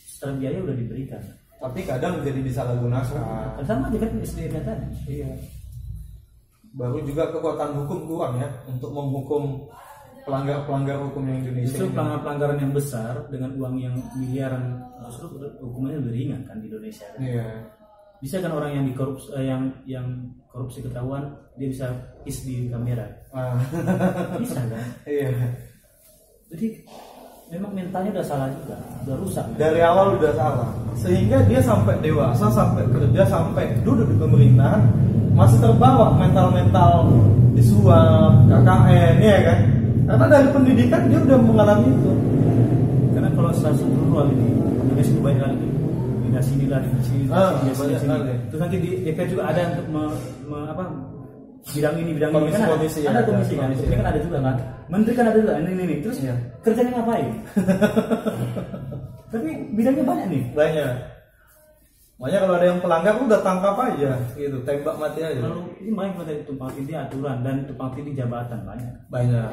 secara biaya udah diberikan. Tapi kadang jadi disalahgunakan. Sama aja kan SDM-nya tadi. Iya. Baru juga kekuatan hukum kurang ya untuk menghukum pelanggar hukum yang Indonesia. Justru pelanggaran yang besar dengan uang yang miliaran, justru hukumannya lebih ringan kan di Indonesia. Kan? Iya. Bisa kan orang yang dikorupsi, yang korupsi ketahuan dia bisa is di kamera. Bisa kan? Iya. Jadi memang mentalnya udah salah juga, udah rusak. Dari awal udah salah, sehingga dia sampai dewasa, sampai kerja, sampai duduk di pemerintahan masih terbawa mental disuap, KKN, ya kan? Karena dari pendidikan dia udah mengalami itu. Karena kalau salah satu ruang ini Indonesia itu banyak kali sini lah, sini. Terus nanti di DPR juga ada untuk bidang ini kan ada komisi kan, ini kan ada juga kan, menteri kan ada juga ini. Terus kerjanya ngapain? Tapi bidangnya banyak nih. Banyak kalau ada yang pelanggar udah tangkap aja, gitu, tembak mati aja. Lalu ini banyak dari tumpang tindih aturan dan tumpang tindih jabatan banyak.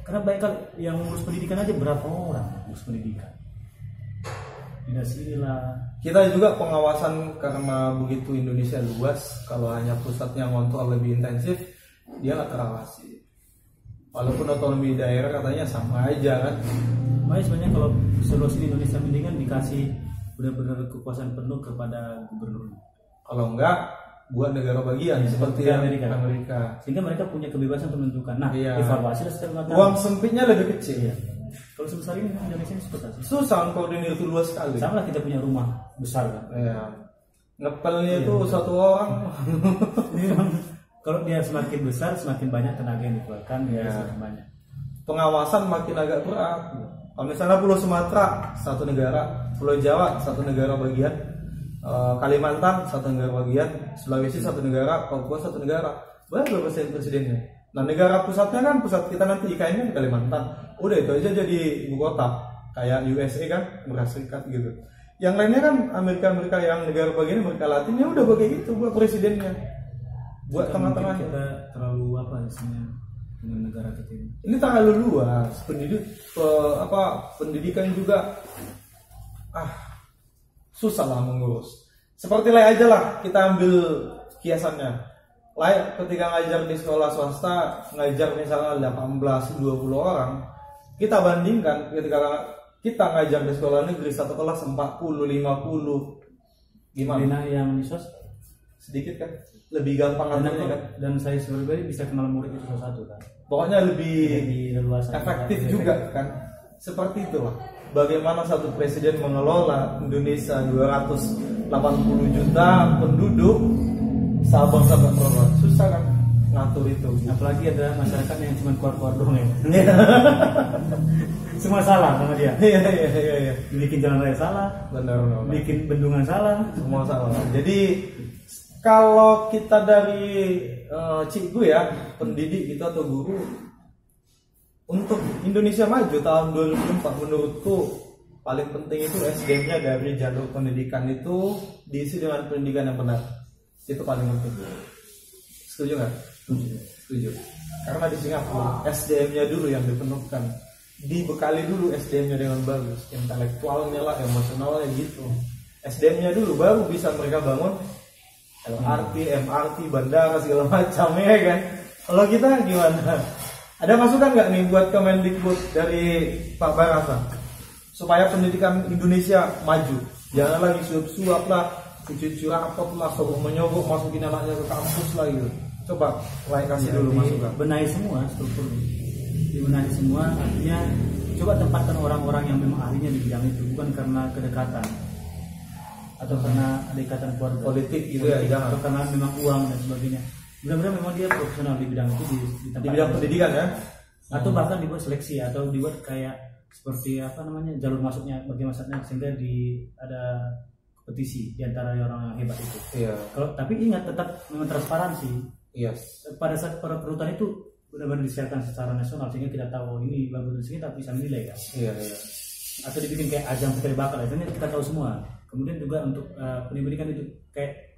Karena banyak kali yang ngurus pendidikan aja berapa orang ngurus pendidikan. Kita juga pengawasan karena begitu Indonesia luas, kalau hanya pusat yang ngontrol lebih intensif, dia nggak terawasi. Walaupun otonomi daerah katanya sama aja kan. Makanya sebenarnya kalau seluas ini Indonesia mendingan dikasih benar-benar kekuasaan penuh kepada gubernur. Kalau enggak, buat negara bagian seperti Amerika. Sehingga mereka punya kebebasan untuk menentukan. Nah, evaluasi setiap ruang sempitnya lebih kecil. Kalau sebesar ini Indonesia ini susah koordinir itu luas sekali. Sama lah kita punya rumah besar kan. Ngepelnya itu satu orang. Kalau dia semakin besar semakin banyak tenaga yang dikeluarkan, semakin banyak. Pengawasan makin agak berat. Kalau misalnya Pulau Sumatera satu negara, Pulau Jawa satu negara bagian, Kalimantan satu negara bagian, Sulawesi satu negara, Papua satu negara. Berapa presidennya? Nah negara pusatnya kan, pusat kita nanti IKN-nya di Kalimantan. Udah itu aja jadi ibu kota, kayak USA kan, Amerika Serikat gitu. Yang lainnya kan Amerika yang negara bagian Amerika Latin, ya udah begitu gitu buat presidennya, buat teman-teman. Kita terlalu isinya dengan negara kita ini. Ini terlalu luas, pendidikan juga susah lah mengurus. Seperti lah aja lah, kita ambil kiasannya. Layak ketika ngajar di sekolah swasta, ngajar misalnya 18-20 orang, kita bandingkan ketika kita ngajar di sekolah negeri satu kelas 40-50, gimana? Yang di swasta sedikit kan, lebih gampang ngajarnya kan. Dan saya sebagai bisa kenal murid itu satu kan. Pokoknya lebih efektif juga kan. Seperti itulah. Bagaimana satu presiden mengelola Indonesia 280 juta penduduk, Sabang sampai Merauke, susah kan ngatur itu. Apalagi ada masyarakat yang cuma keluar-keluar doang ya. Semua salah sama dia. Iya. Bikin jalan raya salah, benar. Bikin bendungan salah, semua salah. Jadi kalau kita dari cikgu ya, pendidik itu atau guru, untuk Indonesia maju tahun 2004 menurutku paling penting itu SDM-nya dari jalur pendidikan itu diisi dengan pendidikan yang benar. Itu paling penting. Setuju nggak? Setuju. Karena di Singapura SDM-nya dulu yang dipenuhkan, dibekali dulu SDM-nya dengan bagus, intelektualnya lah, emosionalnya gitu. SDM-nya dulu baru bisa mereka bangun LRT, MRT, bandara segala macam ya kan. Kalau kita gimana? Ada masukan nggak nih buat Kemendikbud dari Pak Barasa supaya pendidikan Indonesia maju? Jangan lagi suap-suap lah, cucu rapot lah, menyogok masukin anaknya ke kampus lah gitu. Coba kasih dulu masukan. Benahi semua struktur, dibenahi semua, artinya coba tempatkan orang-orang yang memang ahlinya di bidang itu, bukan karena kedekatan atau karena ada ikatan keluarga politik gitu ya, atau karena memang uang dan sebagainya. benar-benar memang dia profesional di bidang itu di tempat Di bidang pendidikan ya. atau bahkan dibuat seleksi atau dibuat kayak seperti apa namanya jalur masuknya bagi masuknya sehingga ada kompetisi di antara orang yang hebat itu. Iya. Kalau tapi ingat tetap memang transparansi. Yes. Pada saat perekrutan itu benar-benar disiarkan secara nasional sehingga kita tahu ini bagus di sini tapi bisa menilai kan. Iya, iya. Atau dibikin kayak ajang pencari bakat, akhirnya kita tahu semua. Kemudian juga untuk pendidikan itu kayak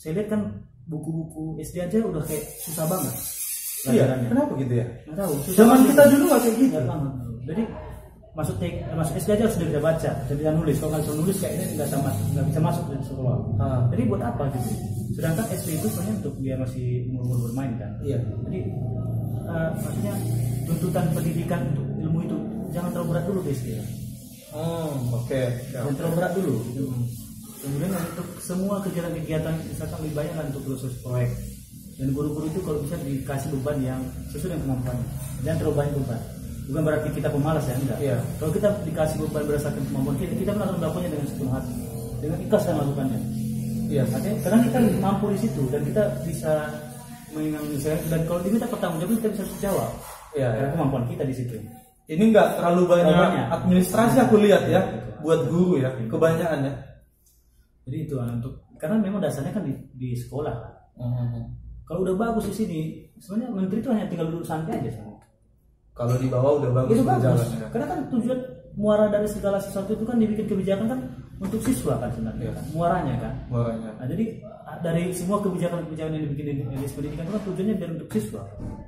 saya lihat kan buku-buku SD aja udah kayak susah banget. Iya, kenapa gitu ya? Nggak tahu. Zaman kita dulu nggak kayak gitu. Jadi masuk SD aja sudah bisa baca, sudah bisa nulis. Kalau nggak bisa nulis kayaknya nggak bisa masuk di sekolah. Jadi buat apa gitu? Sedangkan SD itu sebenarnya untuk dia masih umur bermain kan. Iya. Jadi maksudnya tuntutan pendidikan untuk ilmu itu jangan terlalu berat dulu guys ya. Oke. Jangan terlalu berat dulu. Gitu. Kemudian untuk semua kegiatan misalkan lebih banyak kan untuk proses proyek. Dan guru-guru itu kalau bisa dikasih beban yang sesuai dengan kemampuannya. Jangan terlalu banyak beban. Bukan berarti kita pemalas ya, enggak. Iya. Kalau kita dikasih beban berdasarkan kemampuan kita langsung melakukannya dengan sepenuh hati, dengan ikhlas kan melakukannya. Iya. Artinya karena kita mampu di situ dan kita bisa mengingat dan kalau diminta pertanggungjawaban kita bisa jawab. Iya. Karena kemampuan kita di situ. Ini nggak terlalu banyak administrasi aku lihat ya, buat guru ya, kebanyakan ya. Jadi itu untuk karena memang dasarnya kan di sekolah kan. Kalau udah bagus di sini, sebenarnya menteri itu hanya tinggal duduk santai aja sama. Kalau di bawah udah bagus Itu bagus. ya. Karena kan tujuan muara dari segala sesuatu itu kan dibikin kebijakan kan untuk siswa kan sebenarnya. Kan? Muaranya kan. Muaranya. Nah, jadi dari semua kebijakan-kebijakan yang dibikin di pendidikan itu kan tujuannya biar untuk siswa.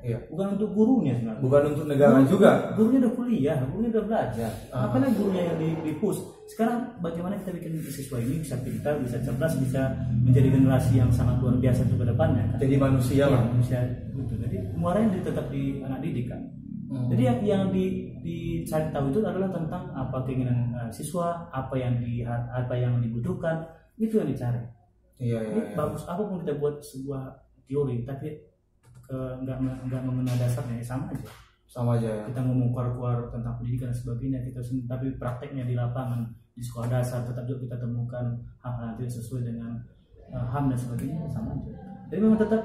Iya. Bukan untuk gurunya sebenarnya. Bukan untuk negara juga. Gurunya udah kuliah, gurunya udah belajar. Apalagi gurunya yang di push. Sekarang bagaimana kita bikin siswa ini bisa pintar, bisa cerdas, bisa menjadi generasi yang sangat luar biasa untuk kedepannya. Kan? Jadi manusia lah. Manusia gitu. Jadi muaranya tetap di anak didik kan. Jadi yang dicari tahu itu adalah tentang apa keinginan siswa, apa yang dibutuhkan, itu yang dicari. Iya. Jadi bagus apapun kita buat sebuah teori, tapi nggak mengenal dasarnya sama aja. Sama aja ya. Kita ngomong keluar tentang pendidikan dan sebagainya, tapi prakteknya di lapangan di sekolah dasar tetap juga kita temukan hal-hal yang tidak sesuai dengan HAM dan sebagainya sama aja. Jadi memang tetap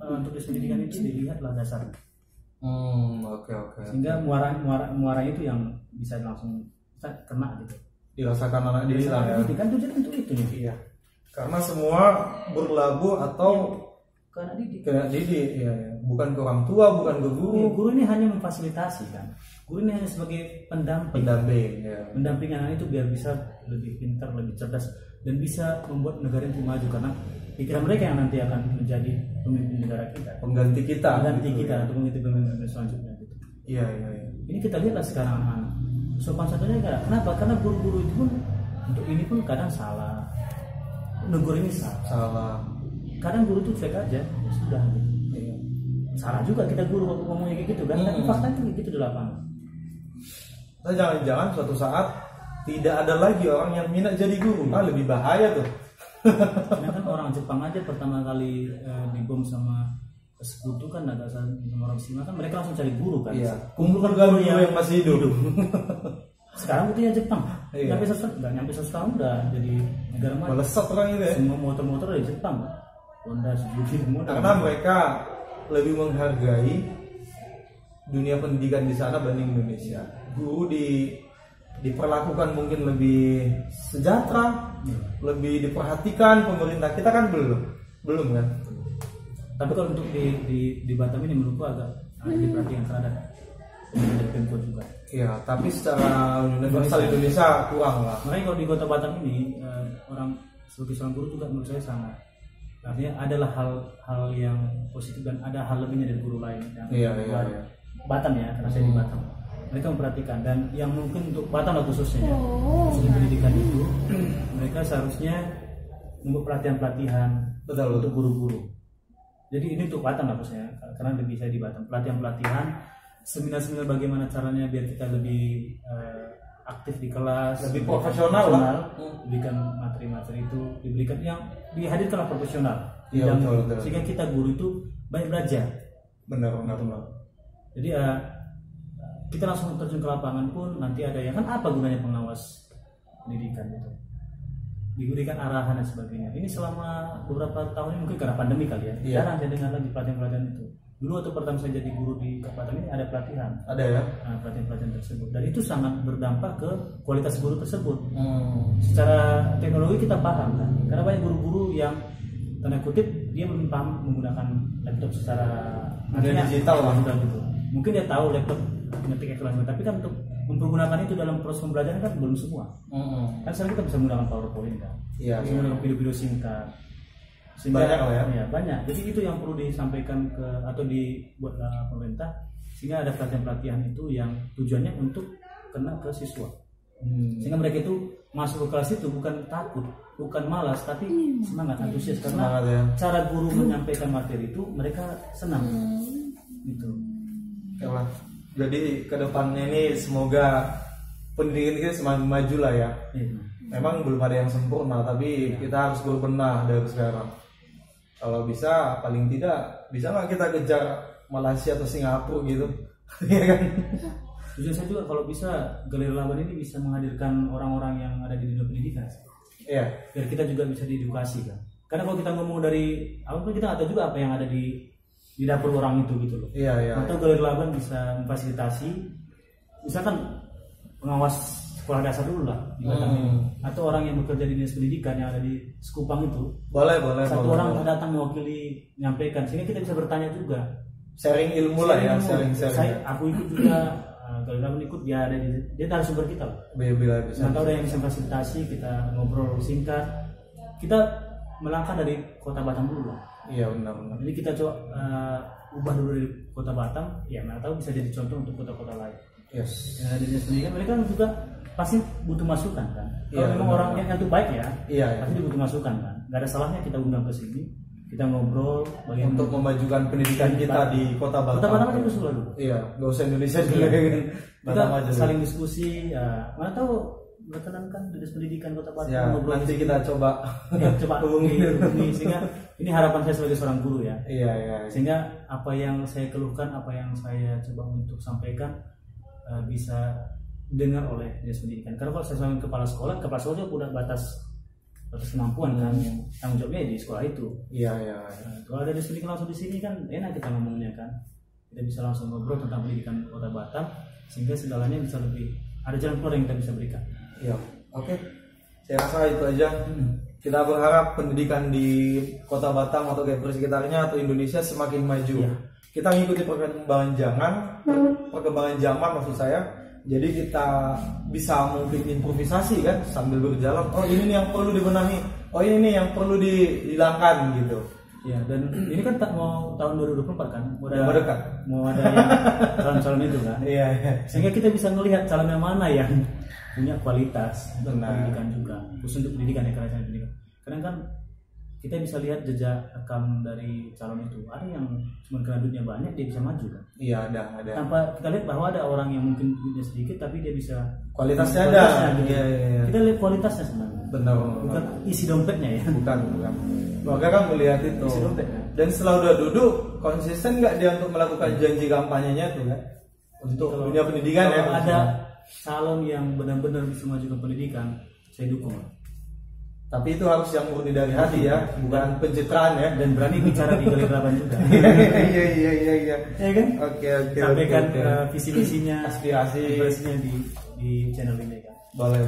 untuk pendidikan itu dilihatlah dasarnya. Oke. Sehingga muara itu yang bisa langsung kena gitu. Dirasakan anak didik lah ya. Kan tujuan untuk itu nih. Iya. Karena semua berlabuh atau ke anak didik. Ke anak didik, iya. Bukan ke orang tua, bukan ke guru. Guru ini hanya memfasilitasi kan. Guru ini hanya sebagai pendamping. Ya. Mendampingi anak itu biar bisa lebih pintar, lebih cerdas dan bisa membuat negara itu maju karena pikiran mereka yang nanti akan menjadi pemimpin negara kita. Pengganti kita atau pengganti pemimpin selanjutnya gitu. Iya. Ini kita lihatlah sekarang anak. Sopan satunya kenapa? Karena guru-guru itu pun untuk ini pun kadang salah. Negur ini salah. Kadang guru itu fake aja, sudah. Iya. Salah juga kita guru ngomongnya kayak gitu kan, tapi faktanya kayak gitu di lapangan. Nah, jangan-jangan suatu saat tidak ada lagi orang yang minat jadi guru, lebih bahaya tuh. Karena kan orang Jepang aja pertama kali dibom sama sekutu kan agak sama orang Cina kan mereka langsung cari guru kan. Iya. Kumpulkan guru yang masih hidup. Sekarang buktinya Jepang. Iya. Nyampe 100 tahun udah jadi negara maju. Melesat orang itu ya. Semua motor-motor dari Jepang. Honda, Suzuki semua. Karena mereka lebih menghargai dunia pendidikan di sana banding Indonesia. Guru diperlakukan mungkin lebih sejahtera, lebih diperhatikan pemerintah. Kita kan belum kan. Tapi kalau untuk di Batam ini menurutku agak diperhatikan terhadap Pemko juga. Iya, tapi secara universal Indonesia kurang lah. Makanya kalau di Kota Batam ini orang sebagai seorang guru juga menurut saya sangat. Artinya adalah hal yang positif dan ada hal lebihnya dari guru lain yang Iya. Batam ya, karena saya di Batam. Mereka memperhatikan dan yang mungkin untuk Batam lah khususnya khusus pendidikan itu mereka seharusnya membuat pelatihan untuk guru-guru. Jadi ini untuk Batam lah khususnya karena lebih saya di Batam, pelatihan seminar-seminar bagaimana caranya biar kita lebih aktif di kelas, lebih profesional lah. Diberikan materi-materi itu diberikan yang dihadirkanlah profesional. Iya, betul. Sehingga kita guru itu banyak belajar. Benar. Jadi kita langsung terjun ke lapangan pun nanti ada yang kan apa gunanya pengawas pendidikan itu. diberikan arahan dan sebagainya. Ini selama beberapa tahun ini mungkin karena pandemi kali ya. Iya. Jarang saya dengar lagi pelatihan-pelatihan itu. Dulu waktu pertama saya jadi guru di kabupaten ini ada pelatihan. Ada ya. Nah, pelatihan-pelatihan tersebut dan itu sangat berdampak ke kualitas guru tersebut. Secara teknologi kita paham kan, karena banyak guru-guru yang tanda kutip dia belum paham menggunakan laptop secara digital lah. Gitu. Mungkin dia tahu laptop ngetik evaluasi, tapi kan untuk mempergunakan itu dalam proses pembelajaran kan belum semua. Kan sekarang kita bisa menggunakan PowerPoint kan, Iya. bisa menggunakan video-video singkat. Banyak lah ya. Ya, banyak. Jadi itu yang perlu disampaikan ke atau dibuat pemerintah sehingga ada pelatihan-pelatihan itu yang tujuannya untuk kena ke siswa. Sehingga mereka itu masuk ke kelas itu bukan takut, bukan malas, tapi semangat, antusias karena ya. cara guru menyampaikan materi itu mereka senang. Gitu. Ya lah. Jadi kedepannya ini semoga pendidikan kita semakin maju lah ya. Memang belum ada yang sempurna, tapi kita harus berbenah dari sekarang. Kalau bisa, paling tidak bisa nggak kita kejar Malaysia atau Singapura gitu, ya kan? Tujuan saya juga kalau bisa Galeri Laban ini bisa menghadirkan orang-orang yang ada di dunia pendidikan. Iya. Biar kita juga bisa diedukasi kan. Karena kalau kita ngomong dari awal kita nggak tahu juga apa yang ada di dapur orang itu gitu loh. Iya. Atau Galeri Laban bisa memfasilitasi, misalkan pengawas sekolah dasar dulu lah di Batam ini. Atau orang yang bekerja di dinas pendidikan yang ada di Sekupang itu. Boleh. Satu orang datang mewakili menyampaikan sehingga kita bisa bertanya juga. Sharing ilmu lah ya, sharing. Aku ikut juga. Kalau Laban ikut dia ada dia tahu sumber kita lah. Bila bisa. Atau ada yang bisa fasilitasi, kita ngobrol singkat. Kita melangkah dari kota Batam dulu lah. Iya benar. Jadi kita coba ubah dulu dari kota Batam, ya nggak tahu bisa jadi contoh untuk kota-kota lain. Yes. Ya, di dinas pendidikan mereka juga pasti butuh masukan kan. Kalau Iya, memang benar. orangnya yang itu baik ya, Iya. pasti dia butuh masukan kan. Gak ada salahnya kita undang ke sini, kita ngobrol bagaimana Untuk memajukan pendidikan kita di Kota Batam. Kota Batam aja dulu dulu. Iya, nggak usah Indonesia juga kan. Kita Batam aja. saling diskusi, ya mana tahu berkenan kan dinas pendidikan Kota Batam Ya, ngobrol nanti di sini. kita coba. Ya, coba hubungi sehingga ini harapan saya sebagai seorang guru ya. Iya. Sehingga apa yang saya keluhkan, apa yang saya coba untuk sampaikan bisa dengar oleh dinas pendidikan. Karena kalau saya sebagai kepala sekolah juga punya batas kemampuan kan, yang tanggung jawabnya di sekolah itu. Iya. Kalau ada dinas pendidikan langsung di sini kan enak kita ngomongnya kan. Kita bisa langsung ngobrol tentang pendidikan Kota Batam sehingga segalanya bisa lebih ada jalan keluar yang kita bisa berikan. Iya. Oke. Saya rasa itu aja. Kita berharap pendidikan di Kota Batam atau kayak sekitarnya atau Indonesia semakin maju. Iya. Kita mengikuti perkembangan zaman maksud saya. Jadi kita bisa mungkin improvisasi kan sambil berjalan. Oh ini nih yang perlu dibenahi. Oh ini nih yang perlu dihilangkan gitu. Ya, dan ini kan mau tahun 2024 kan, mau dekat. Mau ada yang calon-calon itu kan. Iya. Sehingga kita bisa melihat calon yang mana yang punya kualitas untuk Benar. pendidikan juga, khusus untuk pendidikan ya, karena pendidikan. Karena kan kita bisa lihat jejak rekam dari calon itu. Ada yang cuma kena duitnya banyak dia bisa maju kan. Iya ada. Tanpa kita lihat bahwa ada orang yang mungkin duitnya sedikit tapi dia bisa Kualitasnya ada. gitu. Iya. Kita lihat kualitasnya sebenarnya. Benar. Bukan isi dompetnya ya. Bukan. Warga kan melihat itu. Isi dompet. Dan setelah udah duduk, konsisten nggak dia untuk melakukan janji kampanyenya tuh kan? Untuk Kalau- dunia pendidikan ya. Kalau ada calon yang benar-benar bisa maju ke pendidikan, saya dukung. Tapi itu harus yang murni dari hati ya, bukan pencitraan ya. Dan berani bicara di Galeri Laban juga. Iya. Ya kan? Oke. Sampaikan oke. visi misinya, Aspirasinya di channel ini kan. Boleh.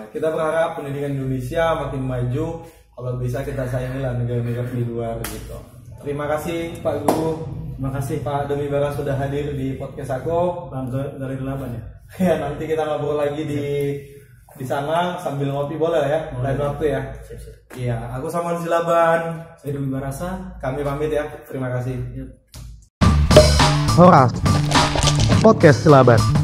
Kita berharap pendidikan Indonesia makin maju. Kalau bisa kita sayangilah negara-negara di luar gitu. Terima kasih Pak Guru. Terima kasih Pak Demi Bara sudah hadir di podcast aku. Bang Galeri Laban ya. Ya nanti kita ngobrol lagi di sana sambil ngopi boleh ya, lain waktu ya. Siap. Iya, aku Samuel Silaban. Saya Demi Barasa. Kami pamit ya. Terima kasih. Ya. Horas Podcast Silaban.